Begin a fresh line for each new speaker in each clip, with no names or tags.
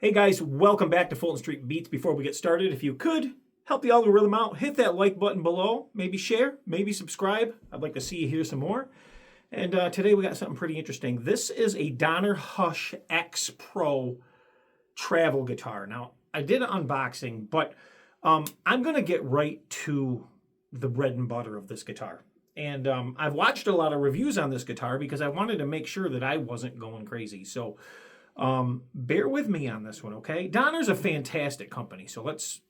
Hey guys, welcome back to Fulton Street Beats. Before we get started, if you could help the algorithm out, hit that like button below, maybe share, maybe subscribe. I'd like to see you hear some more. And today we got something pretty interesting. This is a Donner Hush X Pro travel guitar. Now, I did an unboxing, but I'm going to get right to the bread and butter of this guitar. And I've watched a lot of reviews on this guitar because I wanted to make sure that I wasn't going crazy. So bear with me on this one, okay? Donner's a fantastic company, so let's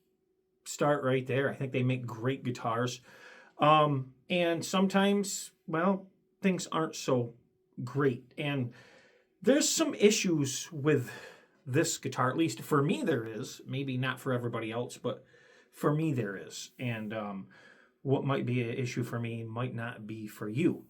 start right there. I think they make great guitars. And sometimes, well, things aren't so great. And there's some issues with this guitar, at least for me there is. Maybe not for everybody else, but for me there is. And what might be an issue for me might not be for you.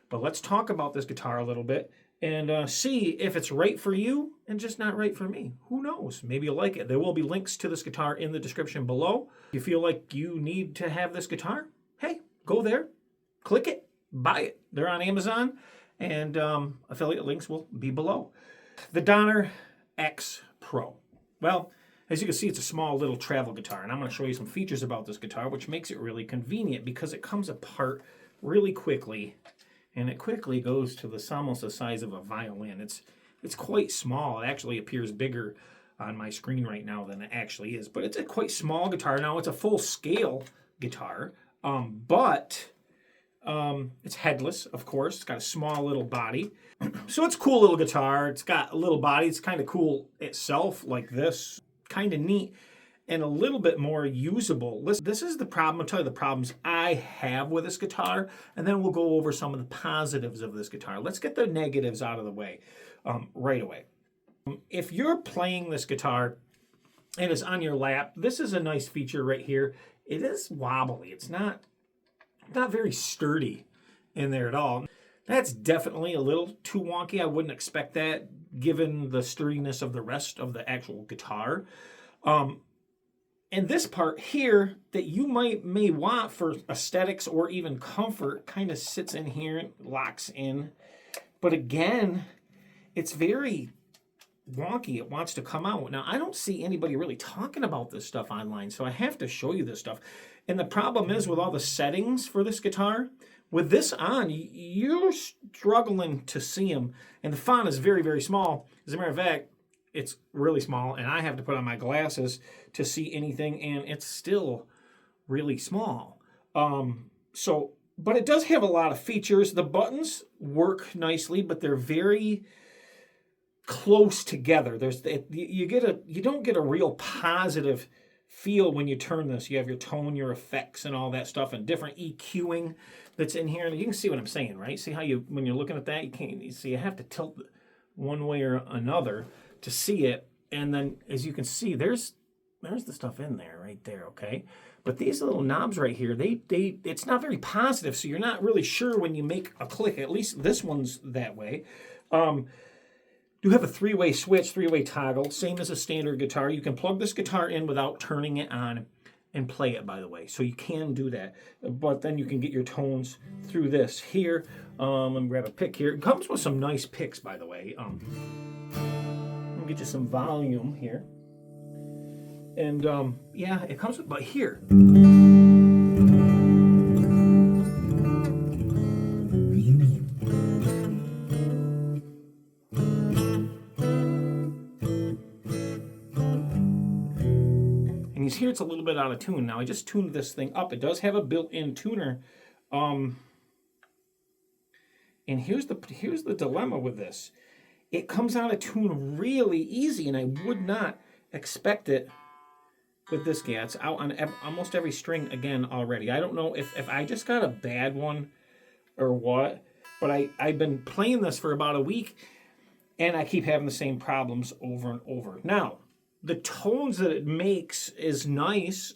But let's talk about this guitar a little bit and see if it's right for you and just not right for me. Who knows? Maybe you'll like it. There will be links to this guitar in the description below. If you feel like you need to have this guitar, hey, go there, click it, buy it. They're on Amazon, and affiliate links will be below. The Donner X Pro. Well, as you can see, it's a small little travel guitar, and I'm going to show you some features about this guitar, which makes it really convenient because it comes apart really quickly. And it quickly goes to almost the size of a violin. It's quite small. It actually appears bigger on my screen right now than it actually is. But it's a quite small guitar. Now, it's a full-scale guitar, but it's headless, of course. It's got a small little body. So it's a cool little guitar. It's got a little body. It's kind of cool itself, like this. Kind of neat. And a little bit more usable. This is the problem. I'll tell you the problems I have with this guitar, and then we'll go over some of the positives of this guitar. Let's get the negatives out of the way right away. If you're playing this guitar and it's on your lap, this is a nice feature right here. It is wobbly. It's not very sturdy in there at all. That's definitely a little too wonky. I wouldn't expect that given the sturdiness of the rest of the actual guitar. And this part here that you may want for aesthetics or even comfort kind of sits in here and locks in. But again, it's very wonky. It wants to come out. Now, I don't see anybody really talking about this stuff online, so I have to show you this stuff. And the problem is with all the settings for this guitar, with this on, you're struggling to see them. And the font is very, very small. As a matter of fact, it's really small, and I have to put on my glasses to see anything, and it's still really small. But it does have a lot of features. The buttons work nicely, but they're very close together. You don't get a real positive feel when you turn this. You have your tone, your effects, and all that stuff, and different EQing that's in here. And you can see what I'm saying, right? See how when you're looking at that, you have to tilt one way or another to see it. And then as you can see, there's the stuff in there right there, okay? But these little knobs right here, it's not very positive, so you're not really sure when you make a click. At least this one's that way. You have a three-way switch, three-way toggle, same as a standard guitar. You can plug this guitar in without turning it on and play it, by the way. So you can do that. But then you can get your tones through this here. Let me grab a pick here. It comes with some nice picks, by the way. Get you some volume here, and yeah, it comes with, but here and you hear it's a little bit out of tune. Now I just tuned this thing up. It does have a built-in tuner, and here's the dilemma with this. It comes out of tune really easy, and I would not expect it with this guy. It's out on almost every string again already. I don't know if I just got a bad one or what, but I've been playing this for about a week, and I keep having the same problems over and over. Now, the tones that it makes is nice.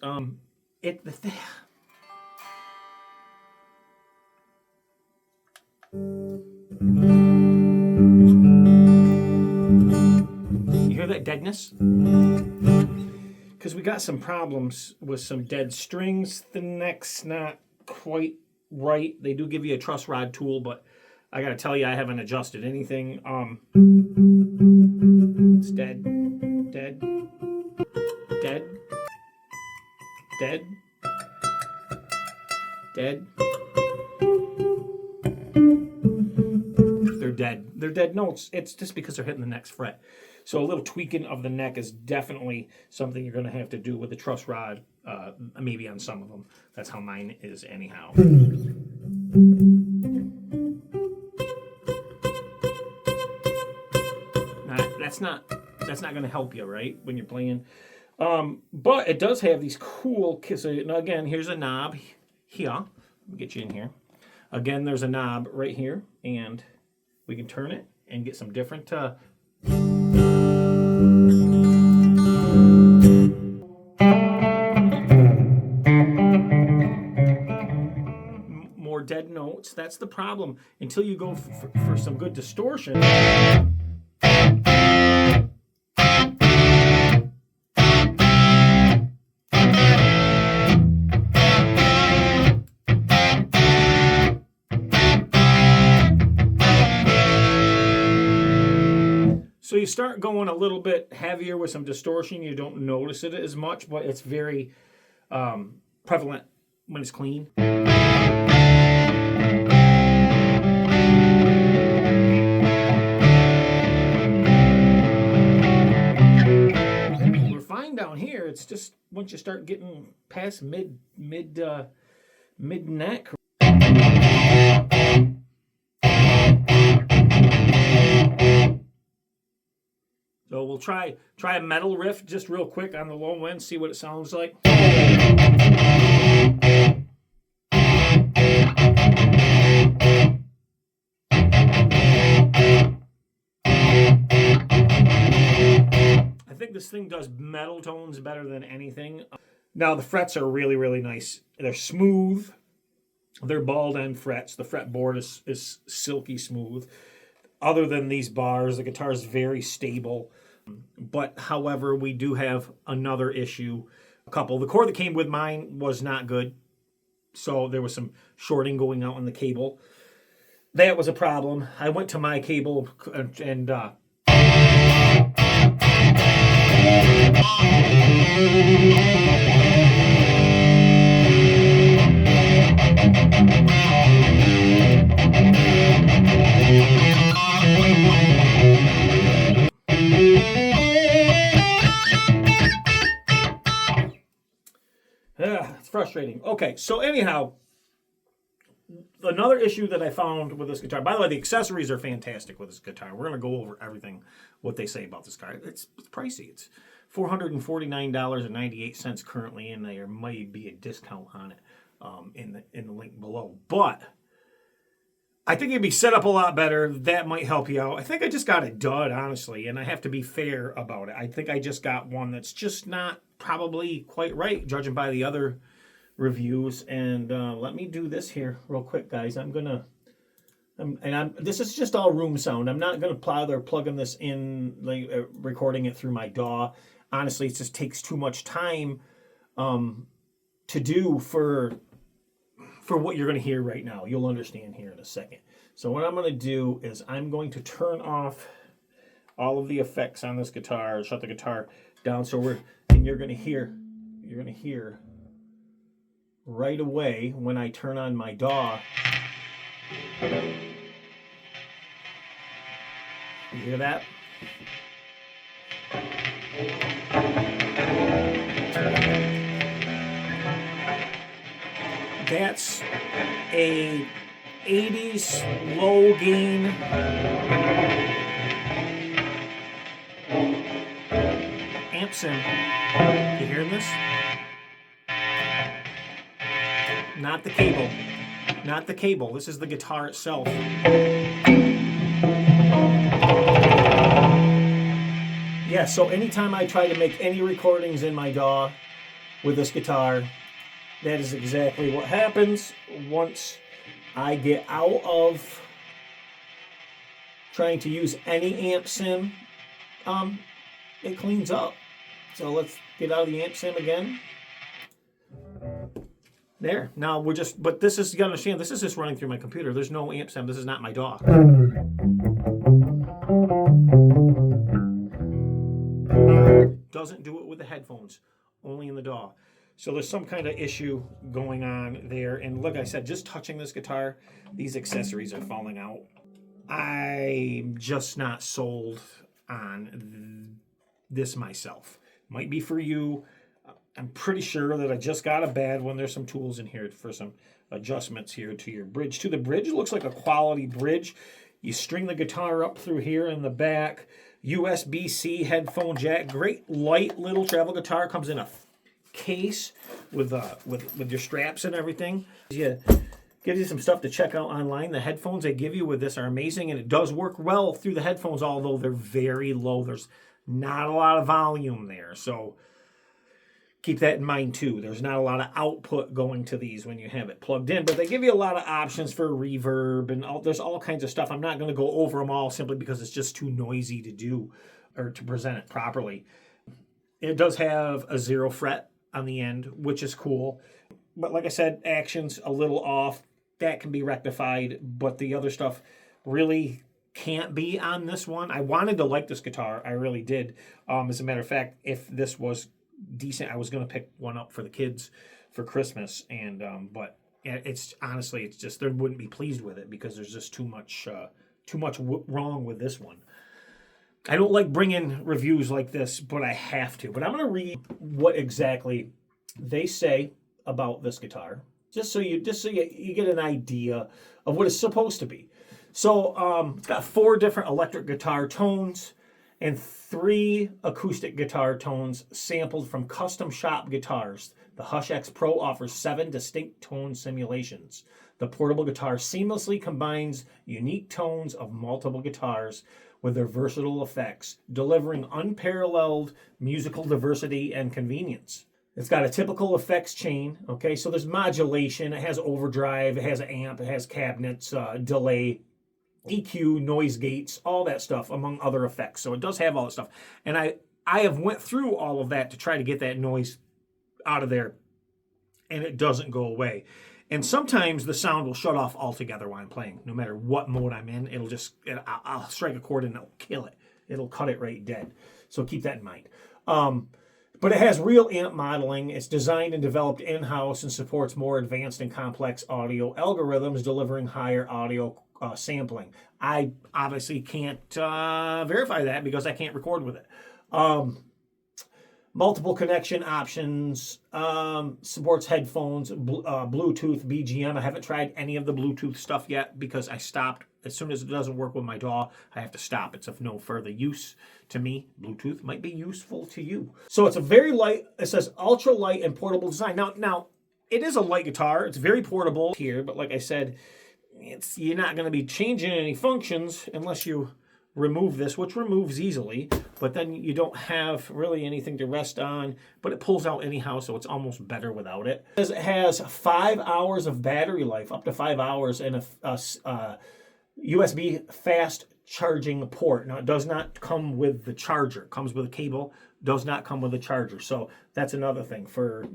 Hear that deadness? Because we got some problems with some dead strings. The neck's not quite right. They do give you a truss rod tool, but I gotta tell you, I haven't adjusted anything. It's dead. Dead. Dead. Dead. Dead. They're dead. They're dead notes. It's just because they're hitting the next fret. So a little tweaking of the neck is definitely something you're going to have to do with the truss rod, maybe on some of them. That's how mine is anyhow. That's not going to help you, right, when you're playing. But it does have these cool. So now again, here's a knob here. Let me get you in here. Again, there's a knob right here, and we can turn it and get some different. More dead notes. That's the problem. Until you go for some good distortion. So you start going a little bit heavier with some distortion. You don't notice it as much, but it's very prevalent when it's clean. We're fine down here. It's just once you start getting past mid neck. So we'll try a metal riff just real quick on the low end, see what it sounds like. I think this thing does metal tones better than anything. Now the frets are really, really nice. They're smooth. They're bald end frets. The fretboard is silky smooth. Other than these bars, the guitar is very stable. But however, we do have another issue. The cord that came with mine was not good. So there was some shorting going out on the cable. That was a problem. I went to my cable and it's frustrating. Okay, so anyhow, another issue that I found with this guitar, by the way, the accessories are fantastic with this guitar. We're going to go over everything, what they say about this guitar. It's pricey. It's $449.98 currently, and there might be a discount on it in the link below. But I think it'd be set up a lot better. That might help you out. I think I just got a dud, honestly, and I have to be fair about it. I think I just got one that's just not probably quite right, judging by the other reviews. And let me do this here real quick, guys. This is just all room sound. I'm not going to bother plugging this in, like recording it through my DAW. Honestly, it just takes too much time to do for what you're going to hear right now. You'll understand here in a second. So what I'm going to do is I'm going to turn off all of the effects on this guitar, shut the guitar down, and you're going to hear right away when I turn on my DAW. You hear that? That's a 80s low gain amp sim. You hearing this? Not the cable. Not the cable. This is the guitar itself. Yeah, so anytime I try to make any recordings in my DAW with this guitar, that is exactly what happens. Once I get out of trying to use any amp sim, it cleans up. So let's get out of the amp sim again. There. Now but this is, you gotta understand, this is just running through my computer. There's no amp sim. This is not my DAW. doesn't do it with the headphones, only in the DAW. So there's some kind of issue going on there. And like I said, just touching this guitar, these accessories are falling out. I'm just not sold on this myself. Might be for you. I'm pretty sure that I just got a bad one. There's some tools in here for some adjustments here to your bridge. To the bridge, it looks like a quality bridge. You string the guitar up through here in the back. USB-C headphone jack. Great light little travel guitar. Comes in a case with your straps and everything. Yeah, gives you some stuff to check out online. The headphones they give you with this are amazing, and it does work well through the headphones, although they're very low. There's not a lot of volume there, so keep that in mind too. There's not a lot of output going to these when you have it plugged in, but they give you a lot of options for reverb and there's all kinds of stuff. I'm not going to go over them all simply because it's just too noisy to do or to present it properly. It does have a 0 fret on the end, which is cool. But like I said, action's a little off. That can be rectified, but the other stuff really can't be on this one. I wanted to like this guitar. I really did. As a matter of fact, if this was decent, I was going to pick one up for the kids for Christmas, and but it's honestly, it's just they wouldn't be pleased with it because there's just too much wrong with this one. I don't like bringing reviews like this, but I have to. But I'm going to read what exactly they say about this guitar, just so you get an idea of what it's supposed to be. So it's got 4 different electric guitar tones and 3 acoustic guitar tones sampled from custom shop guitars. The Hush X Pro offers 7 distinct tone simulations. The portable guitar seamlessly combines unique tones of multiple guitars with their versatile effects, delivering unparalleled musical diversity and convenience. It's got a typical effects chain, okay? So there's modulation, it has overdrive, it has an amp, it has cabinets, delay, EQ, noise gates, all that stuff, among other effects. So it does have all that stuff. And I have went through all of that to try to get that noise out of there, and it doesn't go away. And sometimes the sound will shut off altogether while I'm playing. No matter what mode I'm in, I'll strike a chord and it'll kill it. It'll cut it right dead. So keep that in mind. But it has real amp modeling. It's designed and developed in-house and supports more advanced and complex audio algorithms, delivering higher audio sampling. I obviously can't verify that because I can't record with it. Multiple connection options, supports headphones, Bluetooth, BGM. I haven't tried any of the Bluetooth stuff yet because I stopped. As soon as it doesn't work with my DAW, I have to stop. It's of no further use to me. Bluetooth might be useful to you. So it's a very light, it says ultra light and portable design. Now it is a light guitar. It's very portable here, but like I said, you're not going to be changing any functions unless you remove this, which removes easily, but then you don't have really anything to rest on, but it pulls out anyhow, so it's almost better without it. It has 5 hours of battery life, up to 5 hours, and a USB fast charging port. Now, it does not come with the charger. It comes with a cable, does not come with a charger. So that's another thing. For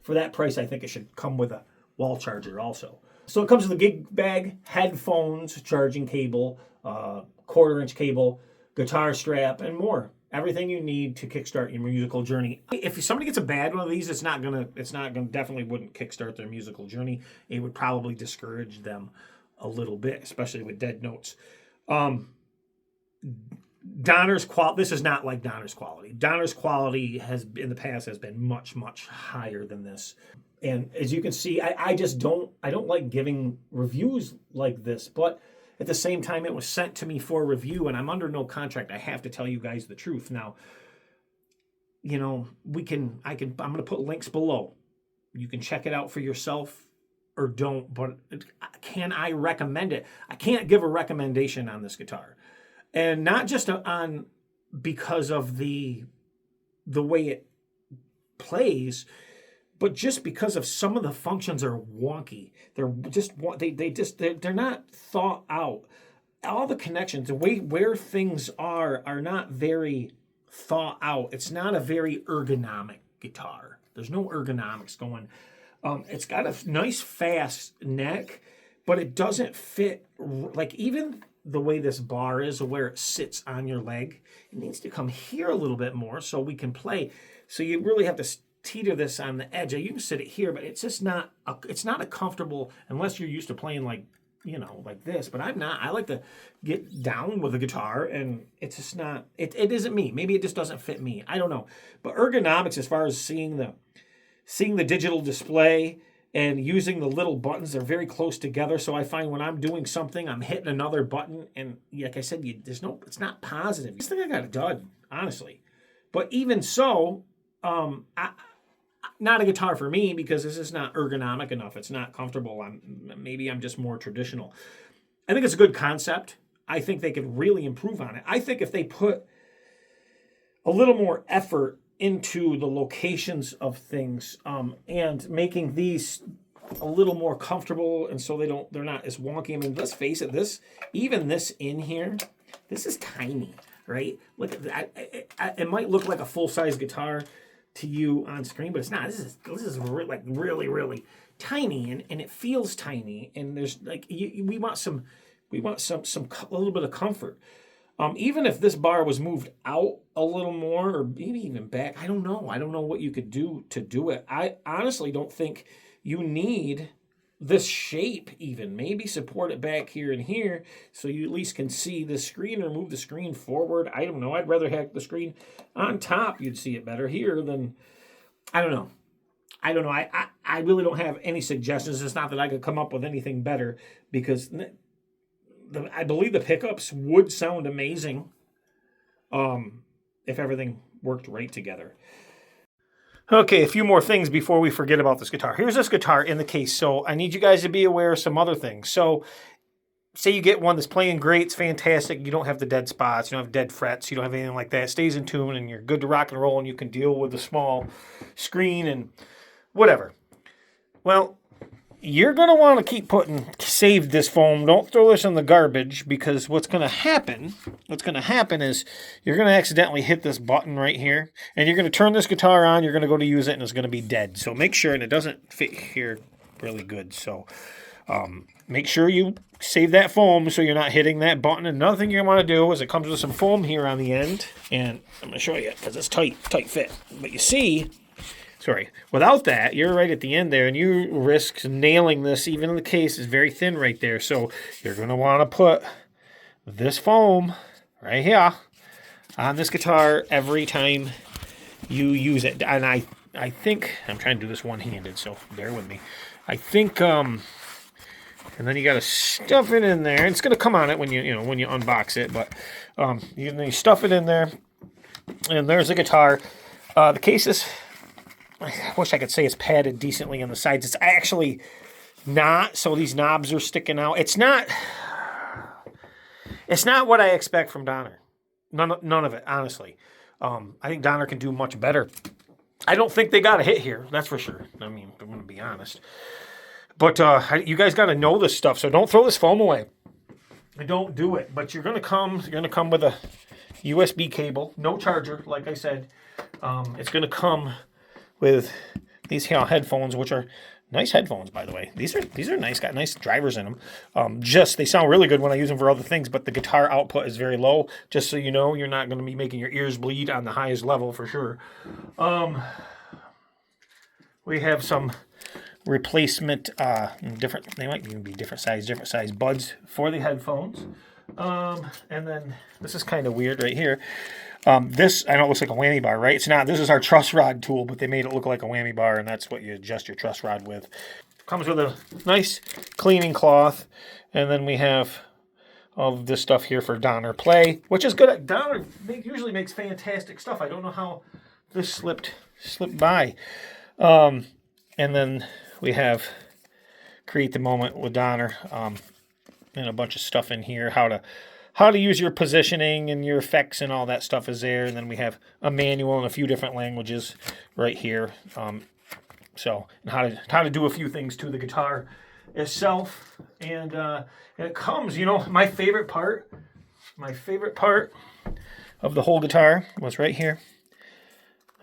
that price, I think it should come with a wall charger also. So it comes with a gig bag, headphones, charging cable, 1/4-inch cable, guitar strap, and more. Everything you need to kickstart your musical journey. If somebody gets a bad one of these, definitely wouldn't kickstart their musical journey. It would probably discourage them a little bit, especially with dead notes. Donner's quality. This is not like Donner's quality. Donner's quality in the past has been much, much higher than this. And as you can see, I don't like giving reviews like this, but at the same time, it was sent to me for review, and I'm under no contract. I have to tell you guys the truth. Now, I'm going to put links below. You can check it out for yourself or don't, but can I recommend it? I can't give a recommendation on this guitar. And not just because of the way it plays, but just because of some of the functions are wonky. They're not thought out. All the connections, the way where things are not very thought out. It's not a very ergonomic guitar. There's no ergonomics going. It's got a nice fast neck, but it doesn't fit. Like even the way this bar is, where it sits on your leg, it needs to come here a little bit more so we can play. So you really have to teeter this on the edge. You can sit it here, but it's just not. It's not a comfortable unless you're used to playing like, you know, like this. But I'm not. I like to get down with the guitar, and it's just not. It isn't me. Maybe it just doesn't fit me. I don't know. But ergonomics, as far as seeing the digital display and using the little buttons, they're very close together. So I find when I'm doing something, I'm hitting another button, and like I said, it's not positive. This thing I got a dud, honestly. But even so, not a guitar for me because this is not ergonomic enough. It's not comfortable. Maybe I'm just more traditional. I think it's a good concept. I think they could really improve on it. I think if they put a little more effort into the locations of things, and making these a little more comfortable, and so they're not as wonky. I mean, let's face it, this in here, this is tiny, right? Look at that. It might look like a full-size guitar to you on screen, but it's not. This is like really, really tiny, and it feels tiny. And there's like we want a little bit of comfort. Even if this bar was moved out a little more, or maybe even back, I don't know. I don't know what you could do to do it. I honestly don't think you need this shape even. Maybe support it back here and here so you at least can see the screen, or move the screen forward. I don't know. I'd rather have the screen on top. You'd see it better here than, I don't know. I really don't have any suggestions. It's not that I could come up with anything better, because I believe the pickups would sound amazing if everything worked right together. Okay, a few more things before we forget about this guitar. Here's this guitar in the case. So I need you guys to be aware of some other things. So say you get one that's playing great, it's fantastic. You don't have the dead spots, you don't have dead frets, you don't have anything like that. It stays in tune and you're good to rock and roll, and you can deal with the small screen and whatever. Well, you're going to want to keep save this foam. Don't throw this in the garbage, because what's going to happen is you're going to accidentally hit this button right here, and you're going to turn this guitar on, you're going to go to use it, and it's going to be dead. So make sure, and it doesn't fit here really good. So make sure you save that foam so you're not hitting that button. Another thing you're going to want to do is, it comes with some foam here on the end, and I'm going to show you because it's tight fit. But you see, without that, you're right at the end there, and you risk nailing this. Even the case is very thin right there. So you're going to want to put this foam right here on this guitar every time you use it. And I think, I'm trying to do this one-handed, so bear with me. I think, and then you got to stuff it in there. It's going to come on it when you unbox it, but you stuff it in there, and there's the guitar. The case is, I wish I could say it's padded decently on the sides. It's actually not, so these knobs are sticking out. It's not what I expect from Donner. None of it, honestly. I think Donner can do much better. I don't think they got a hit here, that's for sure. I mean, I'm going to be honest. But you guys got to know this stuff, so don't throw this foam away. Don't do it. But you're going to come with a USB cable, no charger, like I said. It's going to come with these headphones, which are nice headphones, by the way. These are nice, got nice drivers in them. They sound really good when I use them for other things, but the guitar output is very low, just so you know. You're not going to be making your ears bleed on the highest level for sure. We have some replacement, they might even be different size buds for the headphones. And then this is kind of weird right here. This, I know it looks like a whammy bar, right? It's not. This is our truss rod tool, but they made it look like a whammy bar, and that's what you adjust your truss rod with. Comes with a nice cleaning cloth, and then we have all of this stuff here for Donner Play, which is good. Donner usually makes fantastic stuff. I don't know how this slipped by. And then we have Create the Moment with Donner, and a bunch of stuff in here, how to use your positioning and your effects and all that stuff is there. And then we have a manual in a few different languages right here. And how to do a few things to the guitar itself. And it comes, my favorite part of the whole guitar was right here.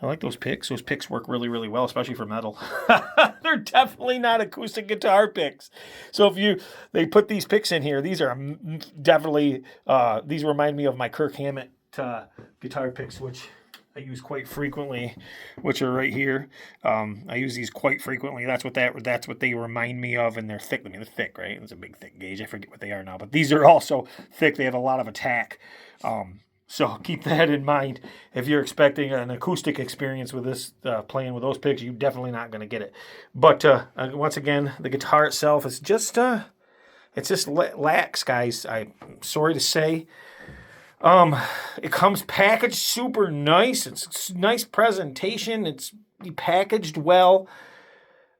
I like those picks. Those picks work really, really well, especially for metal. They're definitely not acoustic guitar picks. So if they put these picks in here, these are definitely, these remind me of my Kirk Hammett guitar picks, which I use quite frequently, which are right here. I use these quite frequently. That's what they remind me of, and they're thick. I mean, they're thick, right? It's a big, thick gauge. I forget what they are now, but these are also thick. They have a lot of attack. So keep that in mind. If you're expecting an acoustic experience with this, playing with those picks, you're definitely not going to get it. But once again, the guitar itself is just, it's just lax, guys. I'm sorry to say. It comes packaged super nice. It's a nice presentation. It's packaged well.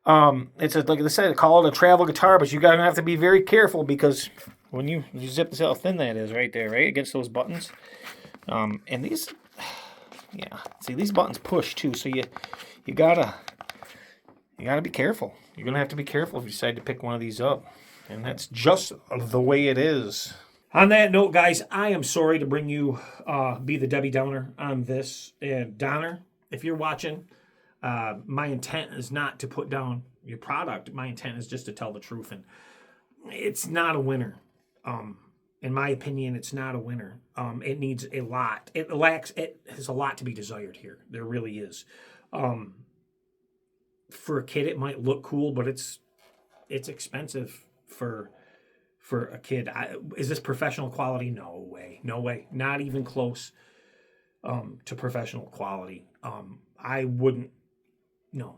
It's like I said, call it a travel guitar, but you're gonna have to be very careful because when you zip this, how thin that is right there, right against those buttons. And these, yeah, see these buttons push too, so you gotta be careful. You're gonna have to be careful if you decide to pick one of these up, and that's just the way it is. On that note, guys, I am sorry to bring you, be the Debbie Downer on this. And Donner, if you're watching, my intent is not to put down your product. My intent is just to tell the truth. And it's not a winner. In my opinion, it's not a winner. It needs a lot. It has a lot to be desired here. There really is. For a kid, it might look cool, but it's expensive for a kid. Is this professional quality? No way. No way. Not even close to professional quality. I wouldn't. No,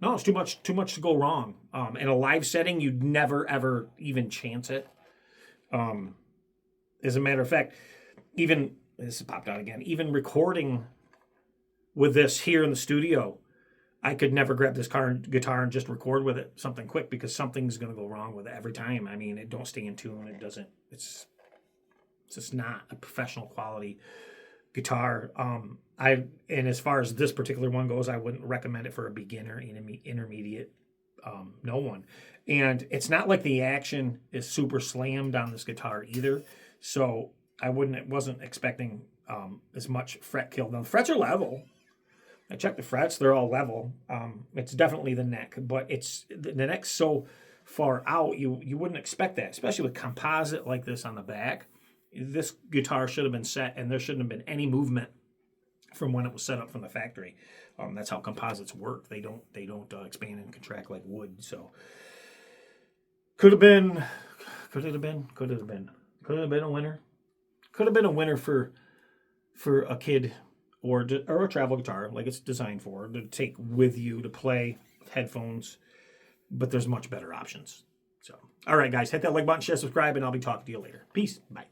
it's too much to go wrong. In a live setting, you'd never, ever even chance it. As a matter of fact, even, this popped out again, even recording with this here in the studio, I could never grab this guitar and just record with it something quick because something's going to go wrong with it every time. I mean, it don't stay in tune. It's just not a professional quality guitar. And as far as this particular one goes, I wouldn't recommend it for a beginner, intermediate, no one. And it's not like the action is super slammed on this guitar either. So I wasn't expecting as much fret kill. Now the frets are level. I checked the frets; they're all level. It's definitely the neck, but it's the neck's so far out you wouldn't expect that, especially with composite like this on the back. This guitar should have been set, and there shouldn't have been any movement from when it was set up from the factory. That's how composites work. They don't expand and contract like wood. So could have been a winner. Could have been a winner for a kid. Or a travel guitar, like it's designed for, to take with you to play with headphones. But there's much better options. So, all right, guys, hit that like button, share, subscribe, and I'll be talking to you later. Peace. Bye.